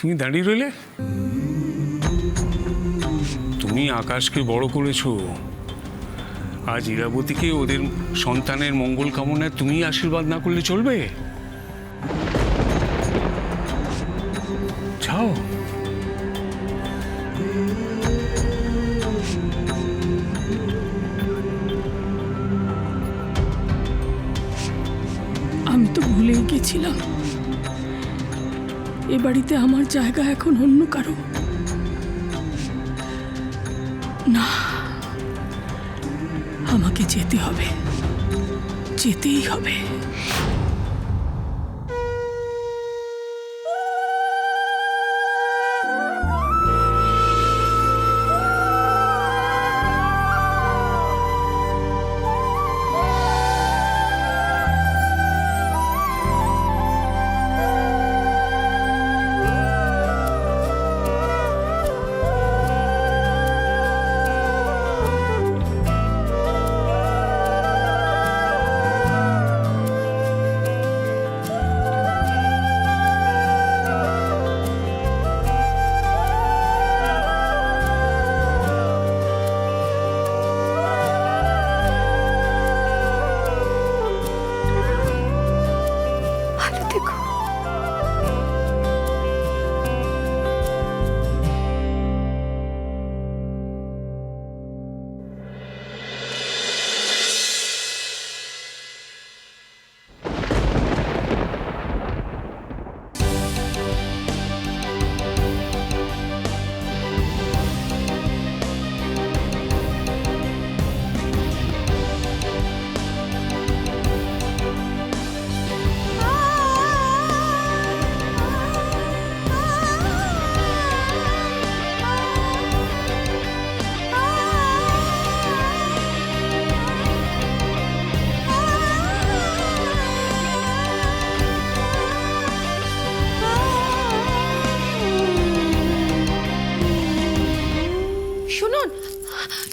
তুমি দাঁড়িয়ে রইলে? তুমি আকাশকে বড় করেছো, আজ ইরাবতীকে ওদের সন্তানের মঙ্গল কামনায় তুমি আশীর্বাদ না করলে চলবে? যাও। আমি তো ভুলেই গেছিলাম, এ বাড়িতে আমার জায়গা এখন অন্য কারো। না, আমাকে যেতে হবে, যেতেই হবে।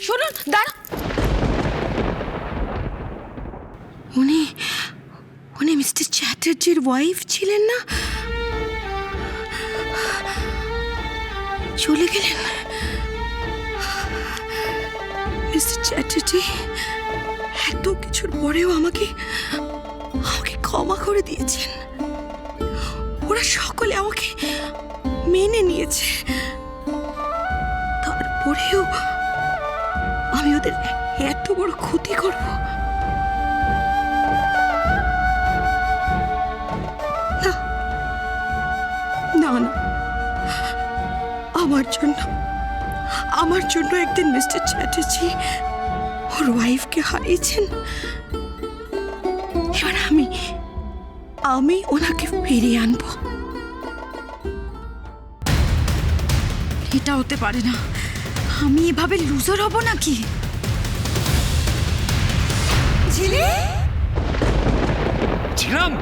শুনুন, দাঁড়া। উনি মিস্টার চ্যাটার্জির ওয়াইফ ছিলেন না? চলে গেলেন। মিস্টার চ্যাটার্জি এত কিছুর পরেও আমাকে ক্ষমা করে দিয়েছেন। ওরা সকলে আমাকে মেনে নিয়েছে, তারপরেও আমি ওদের এত বড় ক্ষতি করব? না না, আমার জন্য একদিন মিস্টার চ্যাটার্জি ওর ওয়াইফকে হারিয়েছেন। এবার আমি ওনাকে ফিরিয়ে আনবো। এটা হতে পারে না, আমি এভাবে লুজার হব নাকি? ঝিলি, ঝিলাম।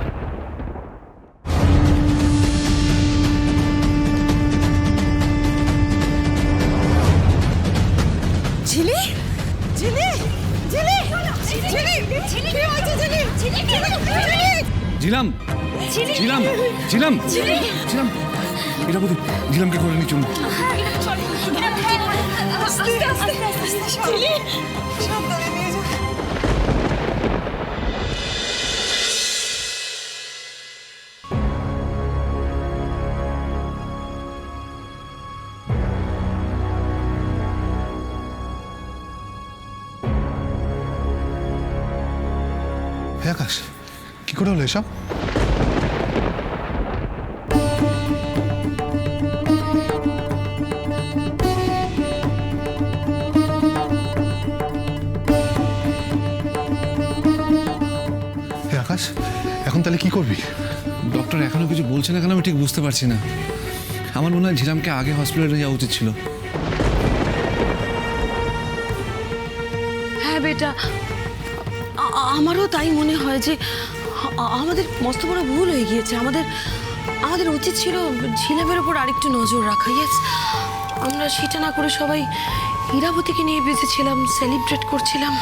ঝিলি, ঝিলি, ঝিলি, ঝিলি, ঝিলি, কি হয়েছে ঝিলি? ঝিলি, ঝিলাম, ঝিলাম, ঝিলাম, ঝিলাম। ইরাবতী, ঝিলামকে করে নিয়ে চলুন। ঝিলি, সাবধানে নিয়ে যা। হে আকাশ, কি করে হলো এসব? হে আকাশ, এখন তাহলে কি করবি? ডক্টর এখনো কিছু বলছে না কেন আমি ঠিক বুঝতে পারছি না। আমার মনে হয় ঝিলামকে আগে হসপিটালে যাওয়া উচিত ছিল। হ্যাঁ বেটা, আমারও তাই মনে হয় যে আমাদের মস্ত বড় ভুল হয়ে গিয়েছে। আমাদের উচিত ছিল ঝিলামের ওপর আরেকটু নজর রাখা। ইয়েস, আমরা সেটা না করে সবাই ইরাবতীকে নিয়ে বেঁচেছিলাম, সেলিব্রেট করছিলাম।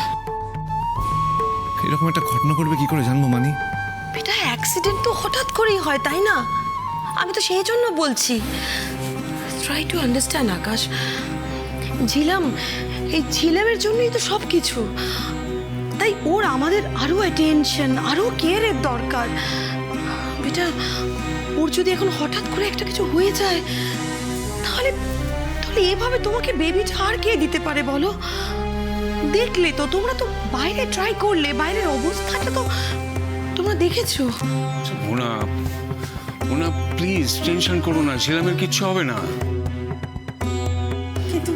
এরকম একটা ঘটনা করবে কি করে জানবো মানি? বেটা, অ্যাক্সিডেন্ট তো হঠাৎ করেই হয়, তাই না? আমি তো সেই জন্য বলছি, ট্রাই টু আন্ডারস্ট্যান্ড আকাশ। এই ঝিলামের জন্যই তো সব কিছু, তাই ওর আমাদের আরো অ্যাটেনশন, আরো কেয়ারের দরকার। বেটা, ওর যদি এখন হঠাৎ করে একটা কিছু হয়ে যায়, তাহলে এভাবে তোমাকে বেবিটা আর কে দিতে পারে বলো? দেখলে তো, তোমরা তো বাইরে ট্রাই করলে, বাইরের অবস্থাটা তো তোমরা দেখেছো। মোনা প্লিজ টেনশন করো না, ঝিলামের কিচ্ছু হবে না। কিন্তু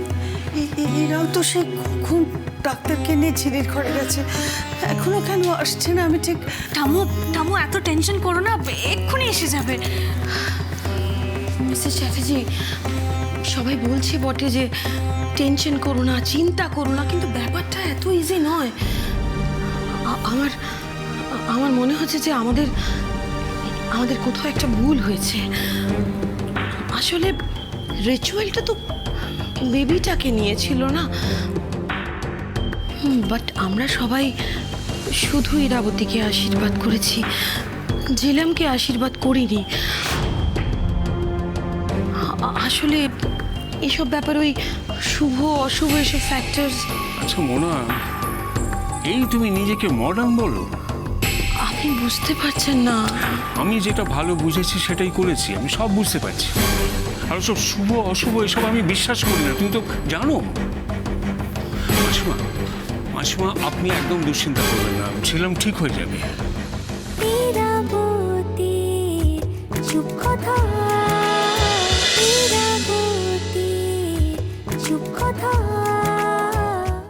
এরাও তো সে কখন ডাক্তারকে নিয়ে ঝিলির ঘরে গেছে, এখনো কেন আসছে না? আমি ঠিক ঠামু এত টেনশন করো না, এক্ষুনি এসে যাবে। মিসেস চ্যাটার্জি, সবাই বলছে বটে যে টেনশন করো না, চিন্তা করো না, কিন্তু ব্যাপারটা এত ইজি নয়। আমার মনে হচ্ছে যে আমাদের কোথাও একটা ভুল হয়েছে। আসলে রিচুয়ালটা তো বেবিটাকে নিয়েছিল না, বাট আমরা সবাই শুধু ইরাবতীকে আশীর্বাদ করেছি, ঝিলামকে আশীর্বাদ করিনি। আসলে এসব ব্যাপার ওই শুভ অশুভ এসব ফ্যাক্টরস। আচ্ছা মোনা, এই তুমি নিজেকে মডার্ন বলো? আপনি বুঝতে পারছেন না। আমি যেটা ভালো বুঝেছি সেটাই করেছি, আমি সব বুঝতে পারছি। আর সব শুভ অশুভ এসব আমি বিশ্বাস করি না, তুমি তো জানো। মাসিমা আপনি একদম দুশ্চিন্তা করবেন না, ছিলাম ঠিক হয়ে যাবে। চুপ কথা